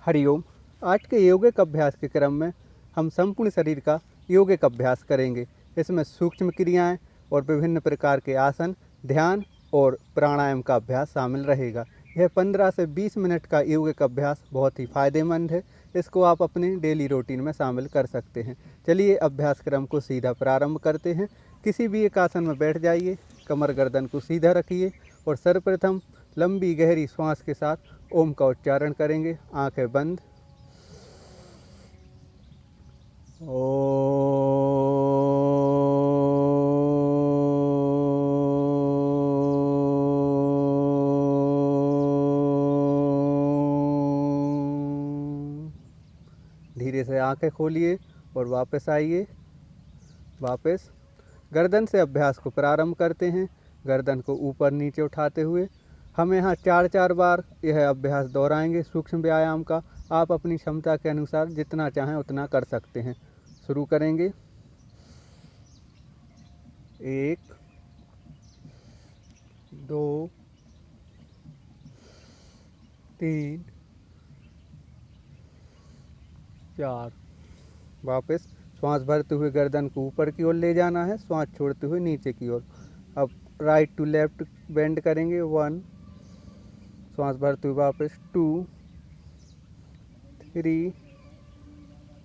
हरिओम। आज के योगिक अभ्यास के क्रम में हम संपूर्ण शरीर का योगिक अभ्यास करेंगे। इसमें सूक्ष्म क्रियाएं और विभिन्न प्रकार के आसन, ध्यान और प्राणायाम का अभ्यास शामिल रहेगा। यह 15 से 20 मिनट का योगिक अभ्यास बहुत ही फायदेमंद है। इसको आप अपनी डेली रूटीन में शामिल कर सकते हैं। चलिए अभ्यास क्रम को सीधा प्रारंभ करते हैं। किसी भी एक आसन में बैठ जाइए, कमर गर्दन को सीधा रखिए और सर्वप्रथम लंबी गहरी श्वास के साथ ओम का उच्चारण करेंगे। आंखें बंद। धीरे से आंखें खोलिए और वापस आइए। वापस गर्दन से अभ्यास को प्रारंभ करते हैं। गर्दन को ऊपर नीचे उठाते हुए हम यहाँ 4-4 बार यह अभ्यास दोहराएंगे। सूक्ष्म व्यायाम का आप अपनी क्षमता के अनुसार जितना चाहें उतना कर सकते हैं। शुरू करेंगे। 1 2 3 4। वापस श्वास भरते हुए गर्दन को ऊपर की ओर ले जाना है, श्वास छोड़ते हुए नीचे की ओर। अब राइट टू लेफ्ट बेंड करेंगे। 1, श्वास भरते हुए वापस 2 3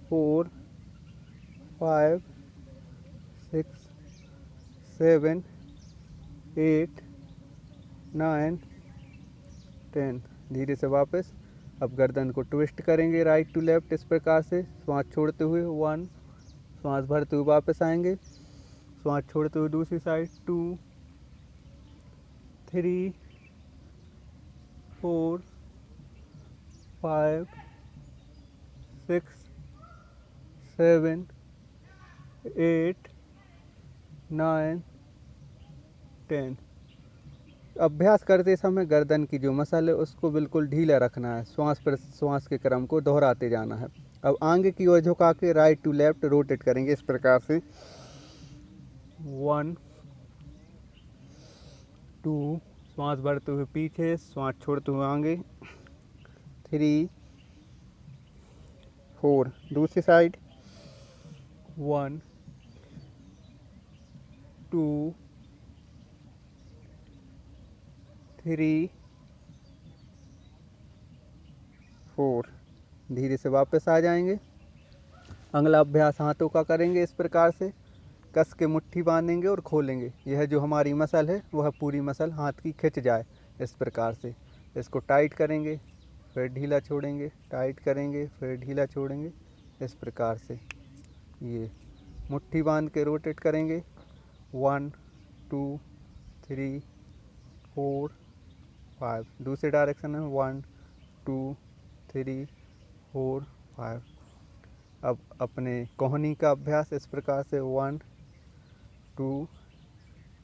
4 5 6 7 8 9 10। धीरे से वापस अब गर्दन को ट्विस्ट करेंगे राइट टू लेफ्ट इस प्रकार से, श्वास छोड़ते हुए 1, श्वास भरते हुए वापस आएंगे, श्वास छोड़ते हुए दूसरी साइड 2 3 4 5 6 7 8 9 10। अभ्यास करते समय गर्दन की जो मसल है उसको बिल्कुल ढीला रखना है। श्वास पर श्वास के क्रम को दोहराते जाना है। अब आगे की ओर झुका के राइट टू लेफ्ट रोटेट करेंगे इस प्रकार से। 1 2, श्वास भरते हुए पीछे, श्वास छोड़ते हुए आगे। 3 4, दूसरी साइड। 1 2 3 4। धीरे से वापस आ जाएंगे। अगला अभ्यास हाथों का करेंगे इस प्रकार से। कस के मुट्ठी बांधेंगे और खोलेंगे। यह जो हमारी मसल है वह पूरी मसल हाथ की खिंच जाए इस प्रकार से। इसको टाइट करेंगे फिर ढीला छोड़ेंगे, टाइट करेंगे फिर ढीला छोड़ेंगे इस प्रकार से। ये मुट्ठी बांध के रोटेट करेंगे। 1 2 3 4 5। दूसरे डायरेक्शन में 1 2 3 4 5। अब अपने कोहनी का अभ्यास इस प्रकार से 1 2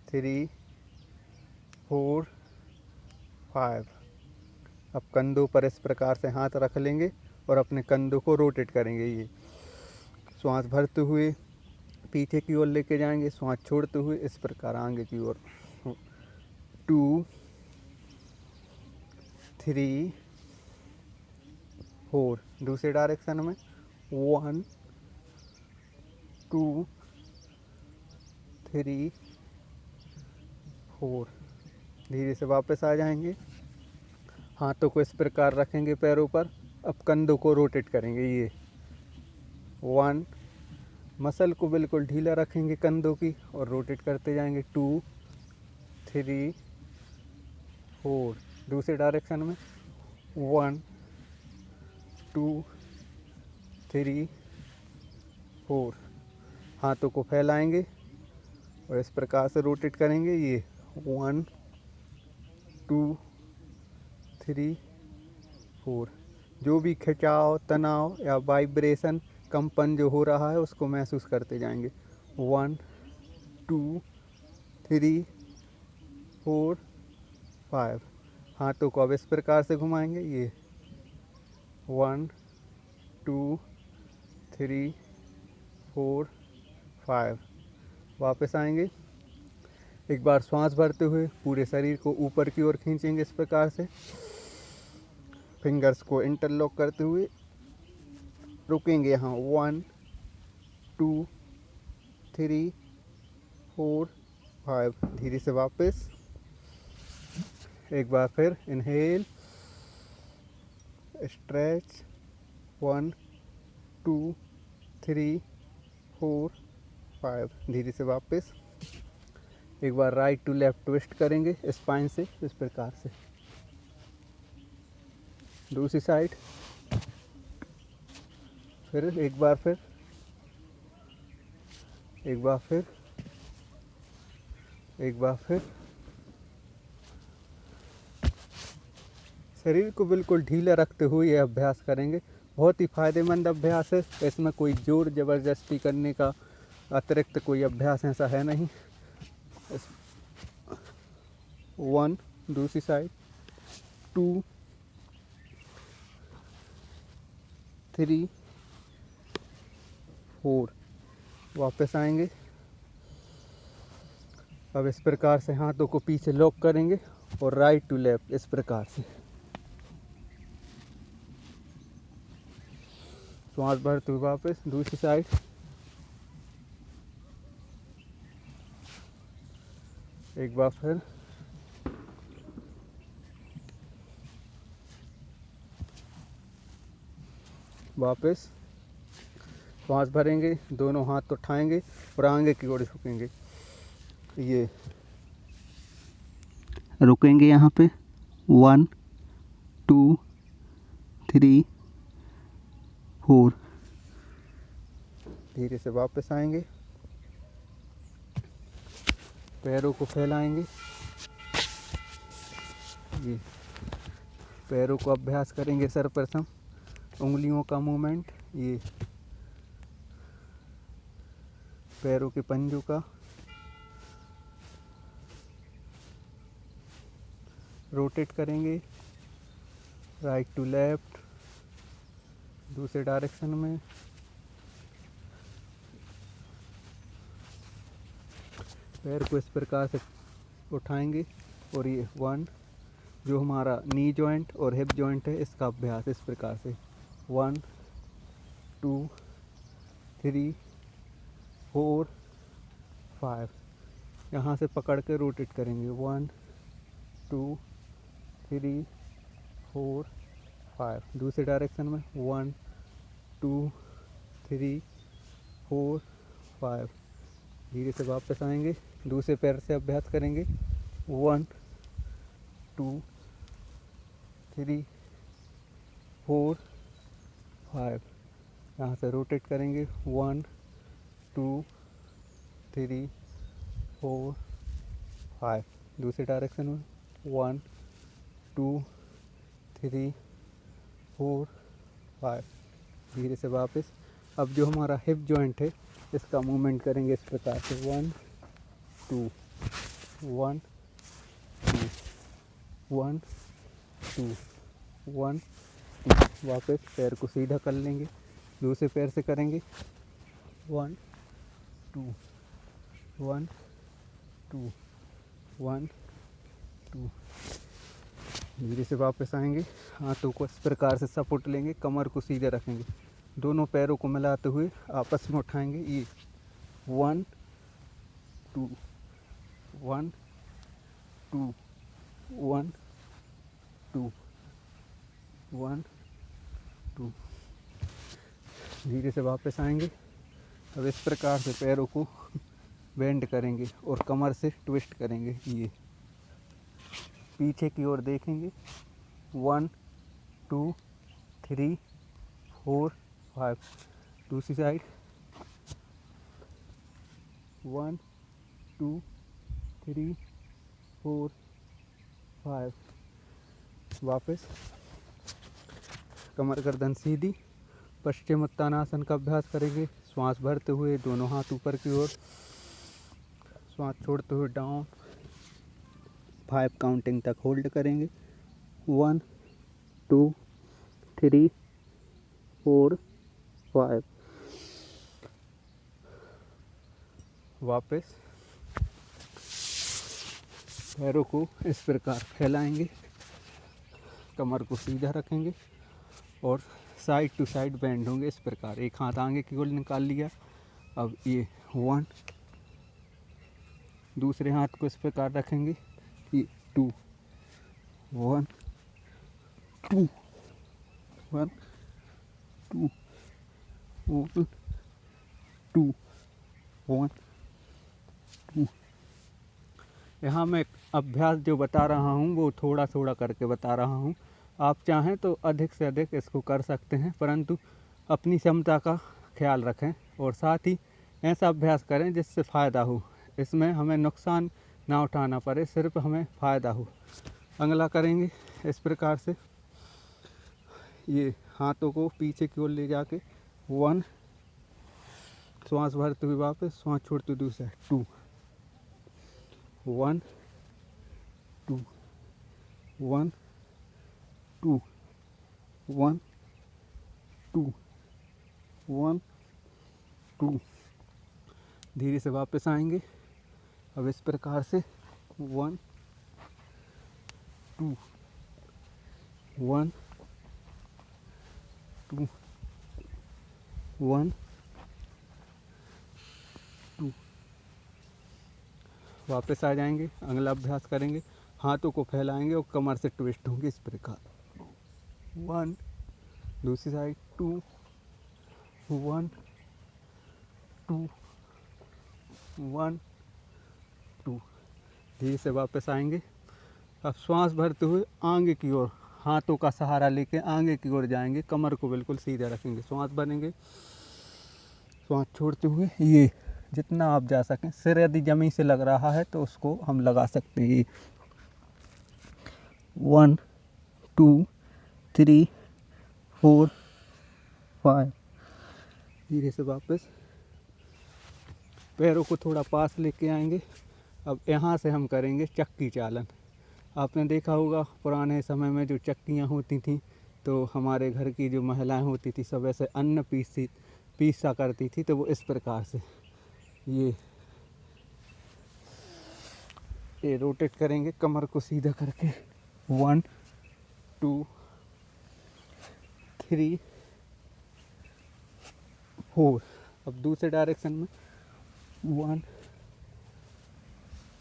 3 4 5। अब कंधों पर इस प्रकार से हाथ रख लेंगे और अपने कंधों को रोटेट करेंगे। ये श्वास भरते हुए पीछे की ओर लेके जाएंगे, श्वास छोड़ते हुए इस प्रकार आगे की ओर। 2 3 4। दूसरे डायरेक्शन में 1 2 3 4। धीरे से वापस आ जाएंगे। हाथों को इस प्रकार रखेंगे पैरों पर। अब कंधों को रोटेट करेंगे। ये 1, मसल को बिल्कुल ढीला रखेंगे कंधों की और रोटेट करते जाएंगे। 2 3 4। दूसरे डायरेक्शन में 1 2 3 4। हाथों को फैलाएंगे और इस प्रकार से रोटेट करेंगे। ये 1 2 3 4। जो भी खिंचाव, तनाव या वाइब्रेशन, कंपन जो हो रहा है उसको महसूस करते जाएंगे। 1 2 3 4 5। हाथों को अब इस प्रकार से घुमाएंगे। ये 1 2 3 4 5। वापस आएंगे। एक बार श्वास भरते हुए पूरे शरीर को ऊपर की ओर खींचेंगे इस प्रकार से। फिंगर्स को इंटरलॉक करते हुए रुकेंगे यहाँ 1 2 3 4 5। धीरे से वापस एक बार फिर इनहेल, स्ट्रेच 1 2 3 4 5। धीरे से वापस एक बार राइट टू लेफ्ट ट्विस्ट करेंगे स्पाइन से इस प्रकार से। दूसरी साइड फिर एक बार फिर एक बार फिर एक बार फिर। शरीर को बिल्कुल ढीला रखते हुए यह अभ्यास करेंगे। बहुत ही फायदेमंद अभ्यास है। इसमें कोई जोर ज़बरदस्ती करने का अतिरिक्त कोई अभ्यास ऐसा है नहीं। 1 दूसरी साइड 2 3 4। वापस आएंगे। अब इस प्रकार से हाथों को पीछे लॉक करेंगे और राइट टू लेफ्ट इस प्रकार से। श्वास भरते हुए वापस दूसरी साइड। एक बार फिर वापस श्वास भरेंगे, दोनों हाथ उठाएंगे और आगे की ओर झुकेंगे। ये रुकेंगे यहाँ पे 1 2 3 4। धीरे से वापस आएंगे, पैरों को फैलाएंगे। ये पैरों को अभ्यास करेंगे सर्वप्रथम उंगलियों का मूवमेंट, ये पैरों के पंजों का। रोटेट करेंगे राइट टू लेफ्ट दूसरे डायरेक्शन में। पैर को इस प्रकार से उठाएंगे और ये 1 जो हमारा नी जॉइंट और हिप जॉइंट है इसका अभ्यास इस प्रकार से 1 2 3 4 5। यहाँ से पकड़ के रोटेट करेंगे 1 2 3 4 5। दूसरे डायरेक्शन में 1 2 3 4 5। धीरे से वापस आएंगे, दूसरे पैर से अभ्यास करेंगे 1 2 3 4 5। यहाँ से रोटेट करेंगे 1 2 3 4 5। दूसरे डायरेक्शन में 1 2 3 4 5। धीरे से वापस। अब जो हमारा हिप जॉइंट है इसका मूवमेंट करेंगे इस प्रकार से 1 2 1 2 1 2 1 2। वापस पैर को सीधा कर लेंगे, दूसरे पैर से करेंगे 1 2 1 2 1 2। धीरे से वापस आएंगे, हाथों को इस प्रकार से सपोर्ट लेंगे, कमर को सीधे रखेंगे, दोनों पैरों को मिलाते हुए आपस में उठाएंगे। ये 1 2 1 2 1 2 1 2। धीरे से वापस आएंगे। अब इस प्रकार से पैरों को बेंड करेंगे और कमर से ट्विस्ट करेंगे। ये पीछे की ओर देखेंगे 1 2 3 4 5। दूसरी साइड 1 2 3 4 5। वापस कमर गर्दन सीधी। पश्चिमोत्तानासन का अभ्यास करेंगे, श्वास भरते हुए दोनों हाथ ऊपर की ओर, श्वास छोड़ते हुए डाउन। 5 काउंटिंग तक होल्ड करेंगे 1 2 3 4 5। वापस पैरों को इस प्रकार फैलाएंगे, कमर को सीधा रखेंगे और साइड टू साइड बेंड होंगे इस प्रकार। एक हाथ आगे की ओर निकाल लिया। अब ये 1, दूसरे हाथ को इस प्रकार रखेंगे, ये 2, 1 2 1 2 1 2 1 2। यहाँ मैं अभ्यास जो बता रहा हूँ वो थोड़ा थोड़ा करके बता रहा हूँ। आप चाहें तो अधिक से अधिक इसको कर सकते हैं, परंतु अपनी क्षमता का ख्याल रखें और साथ ही ऐसा अभ्यास करें जिससे फ़ायदा हो। इसमें हमें नुकसान ना उठाना पड़े, सिर्फ हमें फ़ायदा हो। अगला करेंगे इस प्रकार से, ये हाथों को पीछे की ओर ले जाके 1, श्वास भरते हुए वापस, श्वास छोड़ते हुए दूसरा 2, 1 2 1 2 1 2 1 2। धीरे से वापस आएंगे। अब इस प्रकार से 1 2 1 2 1 2। वापस आ जाएंगे। अगला अभ्यास करेंगे, हाथों को फैलाएंगे और कमर से ट्विस्ट होंगे इस प्रकार। 1, दूसरी साइड 2 1 2 1 2। धीरे से वापस आएंगे। अब श्वास भरते हुए आगे की ओर हाथों का सहारा लेके आगे की ओर जाएंगे, कमर को बिल्कुल सीधा रखेंगे, श्वास भरेंगे, श्वास छोड़ते हुए ये जितना आप जा सकें। सिर यदि जमीन से लग रहा है तो उसको हम लगा सकते हैं। 1 2 3 4 5। धीरे से वापस पैरों को थोड़ा पास लेके आएंगे। अब यहाँ से हम करेंगे चक्की चालन। आपने देखा होगा पुराने समय में जो चक्कियाँ होती थीं तो हमारे घर की जो महिलाएं होती थी सब ऐसे अन्न पीसा करती थी। तो वो इस प्रकार से ये रोटेट करेंगे कमर को सीधा करके। 1 2 3 4। अब दूसरे डायरेक्शन में 1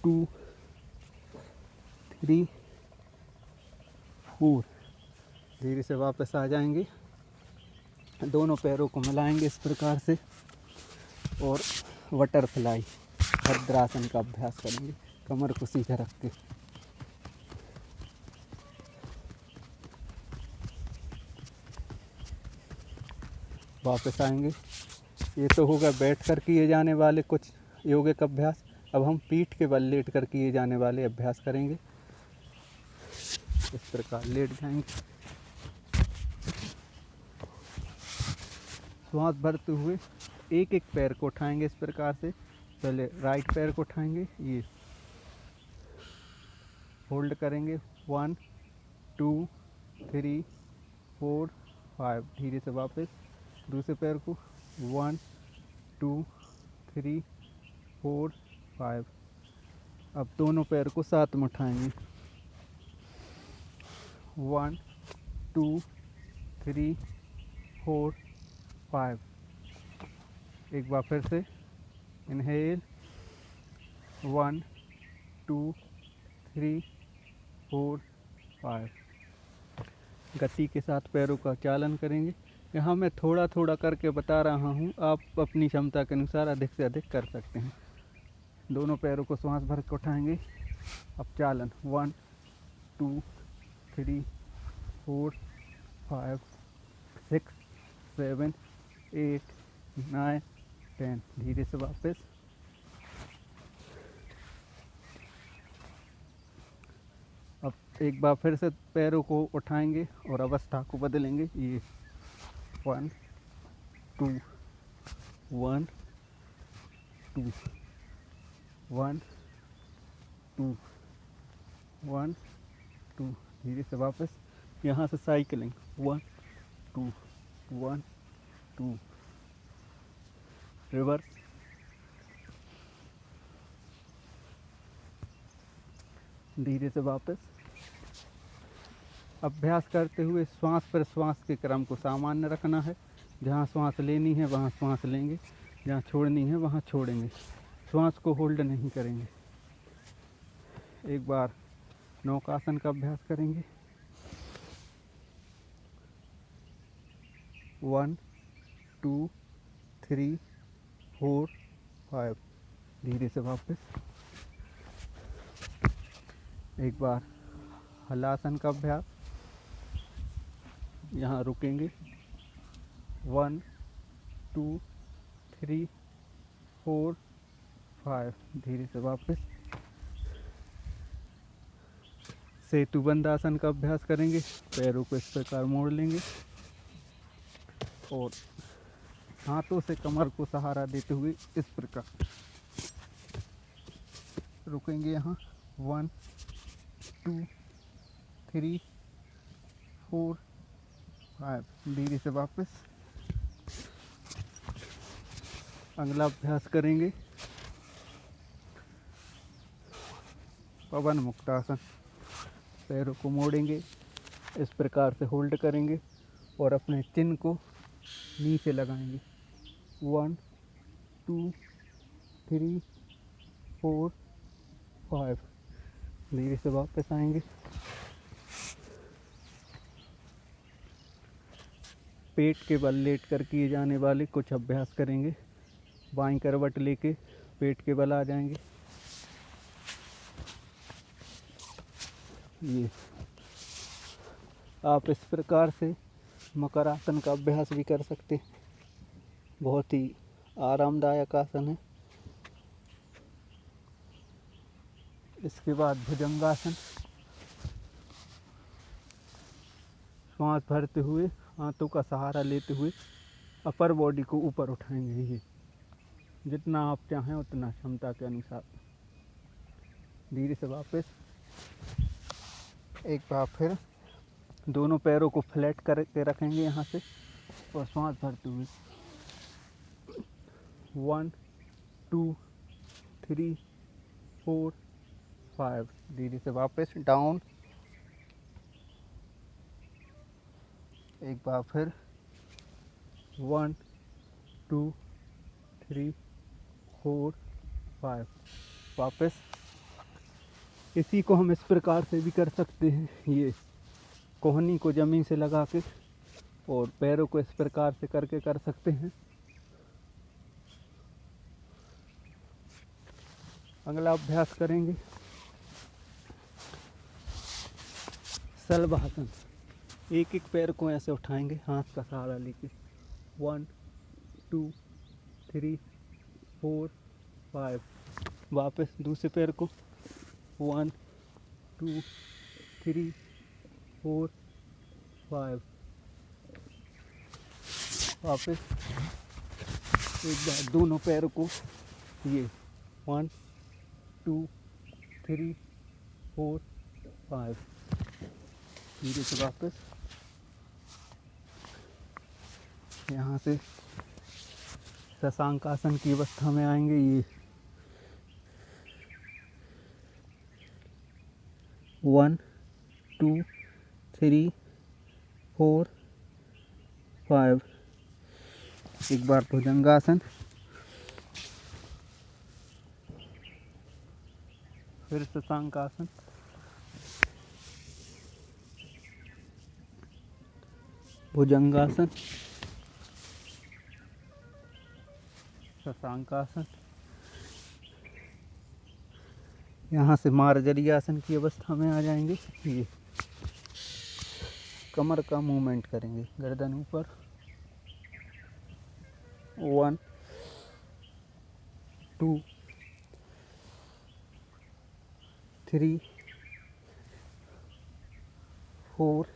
2 3 4। धीरे से वापस आ जाएंगे। दोनों पैरों को मिलाएंगे इस प्रकार से और बटरफ्लाई भद्रासन का अभ्यास करेंगे, कमर को सीधा रख के। वापस आएंगे। ये तो होगा बैठ कर किए जाने वाले कुछ योगिक अभ्यास। अब हम पीठ के बल लेट कर किए जाने वाले अभ्यास करेंगे। इस प्रकार लेट जाएंगे, श्वास भरते हुए एक एक पैर को उठाएंगे इस प्रकार से। पहले राइट पैर को उठाएंगे, ये होल्ड करेंगे 1 2 3 4 5। धीरे से वापस दूसरे पैर को 1 2 3 4 5। अब दोनों पैर को साथ में उठाएंगे 1 2 3 4 5। एक बार फिर से इनहेल 1 2 3 4 5। गति के साथ पैरों का चालन करेंगे। यहाँ मैं थोड़ा थोड़ा करके बता रहा हूँ, आप अपनी क्षमता के अनुसार अधिक से अधिक कर सकते हैं। दोनों पैरों को श्वास भर के उठाएंगे। अब चालन 1 2 3 4 5 6 7 8 9 10। धीरे से वापस। अब एक बार फिर से पैरों को उठाएंगे और अवस्था को बदलेंगे। ये 1 2 1 2 1 2 1 2। धीरे से वापस। यहाँ से साइकिलिंग 1 2 1 2। रिवर्स। धीरे से वापस। अभ्यास करते हुए श्वास प्रश्वास के क्रम को सामान्य रखना है। जहाँ श्वास लेनी है वहाँ श्वास लेंगे, जहाँ छोड़नी है वहाँ छोड़ेंगे, श्वास को होल्ड नहीं करेंगे। एक बार नौकासन का अभ्यास करेंगे। 1 2 3 4 5। धीरे से वापस। एक बार हलासन का अभ्यास। यहाँ रुकेंगे। 1 2 3 4 5। धीरे से वापस। सेतुबंद आसन का अभ्यास करेंगे। पैरों को इस प्रकार मोड़ लेंगे और हाथों से कमर को सहारा देते हुए इस प्रकार रुकेंगे। यहाँ 1 2 3 4 5। धीरे से वापस। अगला अभ्यास करेंगे पवन मुक्तासन। पैरों को मोड़ेंगे, इस प्रकार से होल्ड करेंगे और अपने चिन्ह को नीचे लगाएंगे। 1 2 3 4 5। धीरे से वापस आएंगे। पेट के बल लेट कर किए जाने वाले कुछ अभ्यास करेंगे। बाईं करवट लेके पेट के बल आ जाएंगे। ये आप इस प्रकार से मकर आसन का अभ्यास भी कर सकते हैं। बहुत ही आरामदायक आसन है। इसके बाद भुजंगासन। श्वास भरते हुए हाथों का सहारा लेते हुए अपर बॉडी को ऊपर उठाएंगे। ये जितना आप चाहें उतना क्षमता के अनुसार। धीरे से वापस। एक बार फिर दोनों पैरों को फ्लैट करके रखेंगे यहाँ से और श्वास भरते हुए 1 2 3 4 5। धीरे से वापस डाउन। एक बार फिर 1 2 3 4 5। वापस। इसी को हम इस प्रकार से भी कर सकते हैं। ये कोहनी को जमीन से लगा के और पैरों को इस प्रकार से करके कर सकते हैं। अगला अभ्यास करेंगे शलभासन। एक एक पैर को ऐसे उठाएंगे हाथ का सहारा लेके। 1 2 3 4 5। वापस दूसरे पैर को 1 2 3 4 5। वापस। एक बार दोनों पैरों को ये 1 2 3 4 5। धीरे से वापस। यहाँ से शशांक आसन की अवस्था में आएंगे। ये 1 2 3 4 5। एक बार भुजंगासन। फिर शशांक आसन। भुजंगासन, शशांक आसन। यहाँ से मार्जरी आसन की अवस्था में आ जाएंगे। ये कमर का मूवमेंट करेंगे, गर्दन ऊपर। 1 2 3 4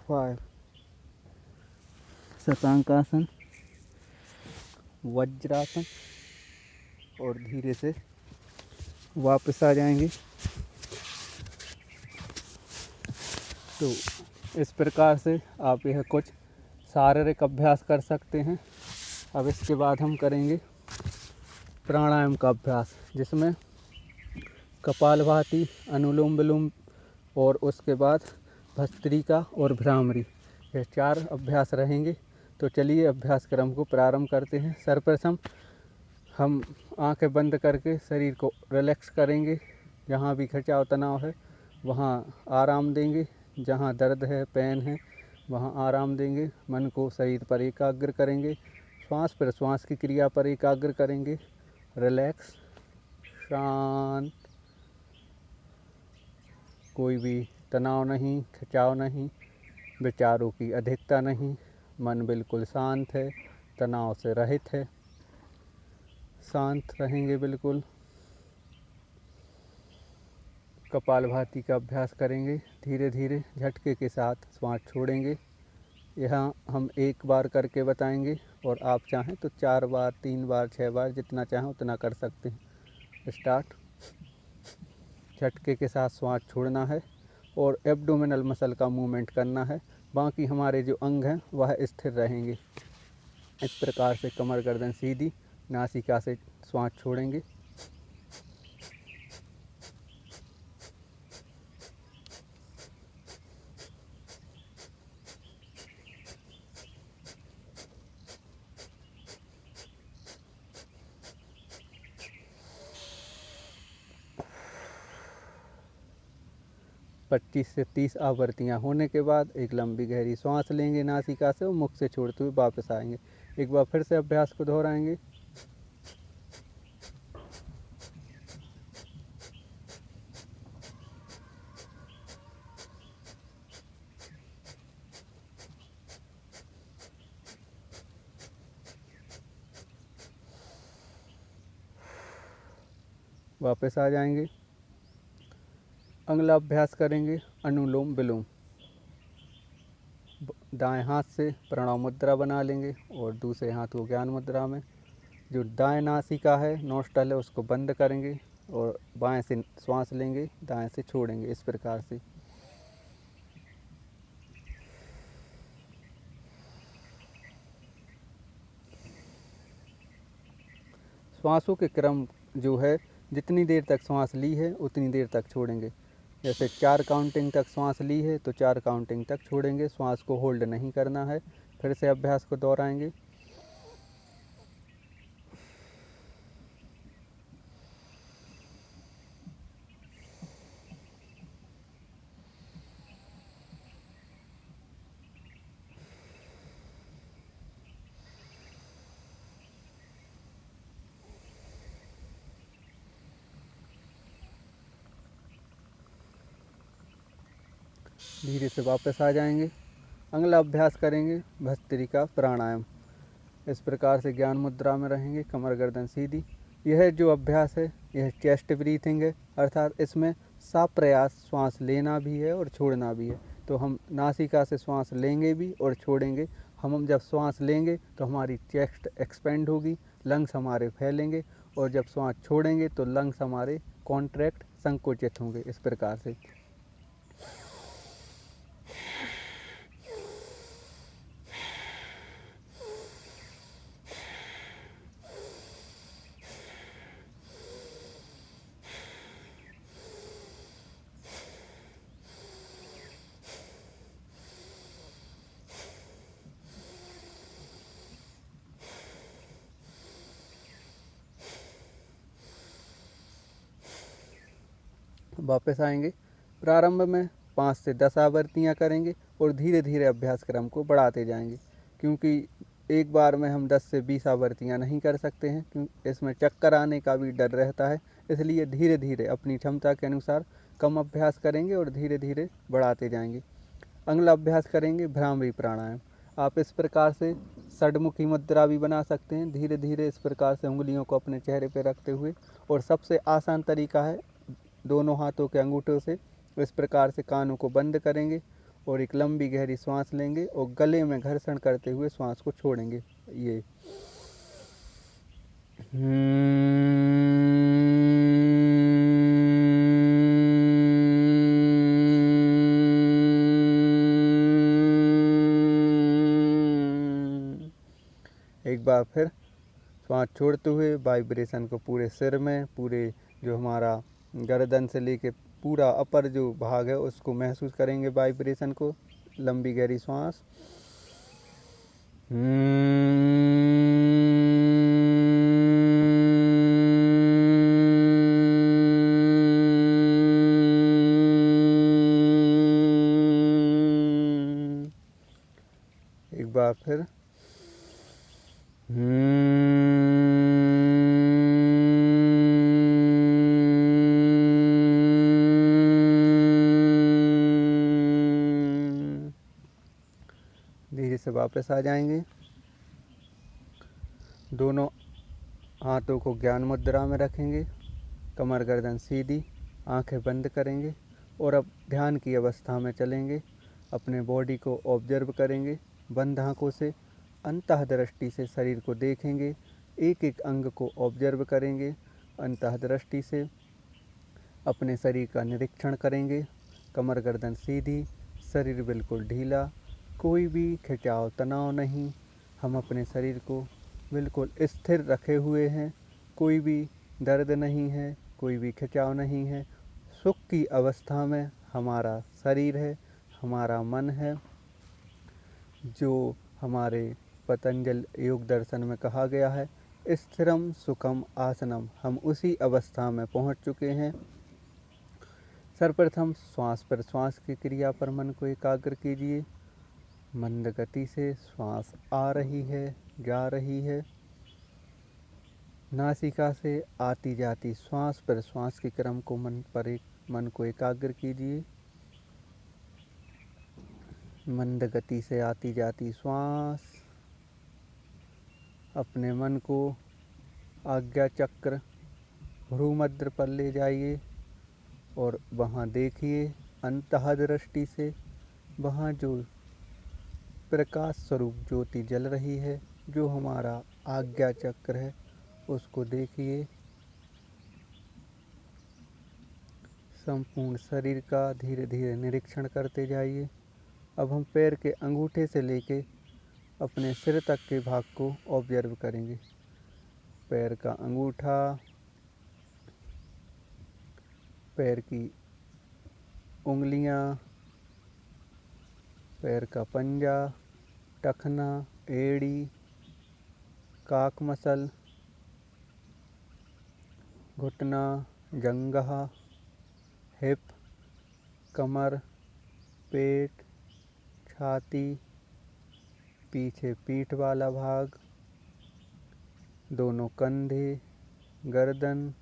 5। शशांक आसन, वज्रासन और धीरे से वापस आ जाएंगे। तो इस प्रकार से आप यह कुछ शारीरिक अभ्यास कर सकते हैं। अब इसके बाद हम करेंगे प्राणायाम का अभ्यास, जिसमें कपालभाति, अनुलोम विलोम और उसके बाद भस्त्रिका और भ्रामरी, ये 4 अभ्यास रहेंगे। तो चलिए अभ्यास क्रम को प्रारंभ करते हैं। सर्वप्रथम हम आंखें बंद करके शरीर को रिलैक्स करेंगे। जहाँ भी खिंचाव तनाव है वहाँ आराम देंगे, जहाँ दर्द है पेन है वहाँ आराम देंगे। मन को शरीर पर एकाग्र करेंगे, श्वास प्रश्वास की क्रिया पर एकाग्र करेंगे। रिलैक्स, शांत, कोई भी तनाव नहीं, खिंचाव नहीं, विचारों की अधिकता नहीं, मन बिल्कुल शांत है, तनाव से रहित है, शांत रहेंगे बिल्कुल। कपालभाति का अभ्यास करेंगे, धीरे धीरे झटके के साथ श्वास छोड़ेंगे। यहाँ हम 1 बार करके बताएंगे और आप चाहें तो 4 बार, 3 बार, 6 बार, जितना चाहें उतना कर सकते हैं। स्टार्ट। झटके के साथ श्वास छोड़ना है और एब्डोमिनल मसल का मूवमेंट करना है। बाकी हमारे जो अंग हैं वह स्थिर रहेंगे। इस प्रकार से कमर गर्दन सीधी, नासिका से श्वास छोड़ेंगे। पच्चीस से 30 आवृत्तियाँ होने के बाद एक लंबी गहरी सांस लेंगे नासिका से और मुख से छोड़ते हुए वापस आएंगे। एक बार फिर से अभ्यास को दोहराएंगे। वापस आ जाएंगे। अगला अभ्यास करेंगे अनुलोम विलोम। दाएं हाथ से प्रणव मुद्रा बना लेंगे और दूसरे हाथ को ज्ञान मुद्रा में। जो दाएं नासिका है, नोस्ट्रल है, उसको बंद करेंगे और बाएं से श्वास लेंगे, दाएं से छोड़ेंगे। इस प्रकार से श्वासों के क्रम जो है, जितनी देर तक सांस ली है उतनी देर तक छोड़ेंगे। जैसे 4 काउंटिंग तक सांस ली है तो 4 काउंटिंग तक छोड़ेंगे। श्वास को होल्ड नहीं करना है। फिर से अभ्यास को दोहराएंगे। धीरे से वापस आ जाएंगे। अगला अभ्यास करेंगे भस्त्रिका प्राणायाम। इस प्रकार से ज्ञान मुद्रा में रहेंगे, कमर गर्दन सीधी। यह जो अभ्यास है यह चेस्ट ब्रीथिंग है, अर्थात इसमें साप्रयास श्वास लेना भी है और छोड़ना भी है। तो हम नासिका से श्वास लेंगे भी और छोड़ेंगे। हम जब श्वास लेंगे तो हमारी चेस्ट एक्सपेंड होगी, लंग्स हमारे फैलेंगे, और जब श्वास छोड़ेंगे तो लंग्स हमारे कॉन्ट्रैक्ट, संकुचित होंगे। इस प्रकार से वापस आएंगे। प्रारंभ में 5 से 10 आवृत्तियाँ करेंगे और धीरे धीरे अभ्यास क्रम को बढ़ाते जाएंगे, क्योंकि एक बार में हम 10 से 20 आवृत्तियाँ नहीं कर सकते हैं, क्योंकि इसमें चक्कर आने का भी डर रहता है। इसलिए धीरे धीरे अपनी क्षमता के अनुसार कम अभ्यास करेंगे और धीरे धीरे बढ़ाते जाएंगे। अगला अभ्यास करेंगे भ्रामरी प्राणायाम। आप इस प्रकार से षडमुखी मुद्रा भी बना सकते हैं, धीरे धीरे इस प्रकार से उंगलियों को अपने चेहरे पर रखते हुए। और सबसे आसान तरीका है दोनों हाथों के अंगूठों से इस प्रकार से कानों को बंद करेंगे और एक लंबी गहरी सांस लेंगे और गले में घर्षण करते हुए सांस को छोड़ेंगे। ये एक बार फिर श्वास छोड़ते हुए वाइब्रेशन को पूरे सिर में, पूरे जो हमारा गर्दन से लेके पूरा अपर जो भाग है उसको महसूस करेंगे, वाइब्रेशन को। लंबी गहरी सांस। एक बार फिर। धीरे से वापस आ जाएंगे। दोनों हाथों को ज्ञान मुद्रा में रखेंगे, कमर गर्दन सीधी, आंखें बंद करेंगे और अब ध्यान की अवस्था में चलेंगे। अपने बॉडी को ऑब्जर्व करेंगे, बंद आंखों से अंतः दृष्टि से शरीर को देखेंगे, एक एक अंग को ऑब्जर्व करेंगे। अंतः दृष्टि से अपने शरीर का निरीक्षण करेंगे। कमर गर्दन सीधी, शरीर बिल्कुल ढीला, कोई भी खिंचाव तनाव नहीं। हम अपने शरीर को बिल्कुल स्थिर रखे हुए हैं, कोई भी दर्द नहीं है, कोई भी खिंचाव नहीं है। सुख की अवस्था में हमारा शरीर है, हमारा मन है, जो हमारे पतंजल योग दर्शन में कहा गया है, स्थिरम सुखम आसनम। हम उसी अवस्था में पहुंच चुके हैं। सर्वप्रथम श्वास प्रश्वास की क्रिया पर मन को एकाग्र कीजिए। मंद गति से श्वास आ रही है, जा रही है। नासिका से आती जाती श्वास प्रश्वास के क्रम को मन को एकाग्र कीजिए। मंद गति से आती जाती श्वास। अपने मन को आज्ञा चक्र भ्रूमध्य पर ले जाइए और वहाँ देखिए अंतः दृष्टि से, वहाँ जो प्रकाश स्वरूप ज्योति जल रही है, जो हमारा आज्ञा चक्र है, उसको देखिए। संपूर्ण शरीर का धीरे धीरे निरीक्षण करते जाइए। अब हम पैर के अंगूठे से लेके अपने सिर तक के भाग को ऑब्जर्व करेंगे। पैर का अंगूठा, पैर की उंगलियां, पैर का पंजा, टखना, एड़ी, काक मसल, घुटना, जंघा, हिप, कमर, पेट, छाती, पीछे पीठ वाला भाग, दोनों कंधे, गर्दन,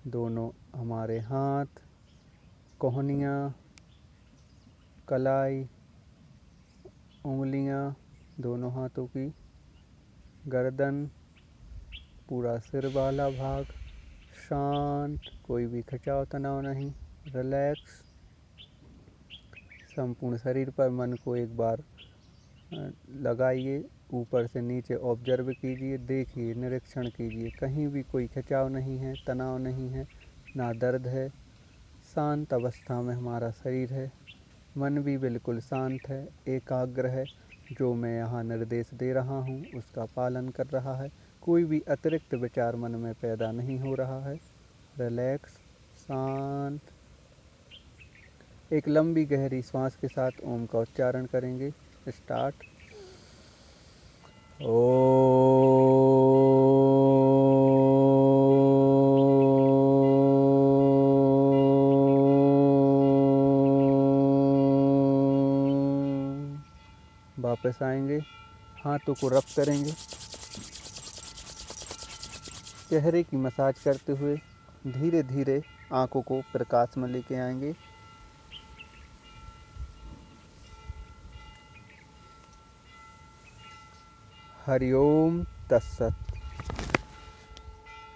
दोनों हमारे हाथ, कोहनियाँ, कलाई, उंगलियां, दोनों हाथों की, गर्दन, पूरा सिर वाला भाग शांत, कोई भी खिंचाव तनाव नहीं, रिलैक्स। संपूर्ण शरीर पर मन को एक बार लगाइए, ऊपर से नीचे ऑब्जर्व कीजिए, देखिए, निरीक्षण कीजिए। कहीं भी कोई खिंचाव नहीं है, तनाव नहीं है, ना दर्द है। शांत अवस्था में हमारा शरीर है, मन भी बिल्कुल शांत है, एकाग्र है। जो मैं यहाँ निर्देश दे रहा हूँ उसका पालन कर रहा है, कोई भी अतिरिक्त विचार मन में पैदा नहीं हो रहा है। रिलैक्स, शांत। एक लंबी गहरी सांस के साथ ओम का उच्चारण करेंगे। स्टार्ट। वापस आएंगे, हाथों को रब करेंगे, चेहरे की मसाज करते हुए धीरे धीरे आंखों को प्रकाश में लेके आएंगे। हरिओम तत्सत।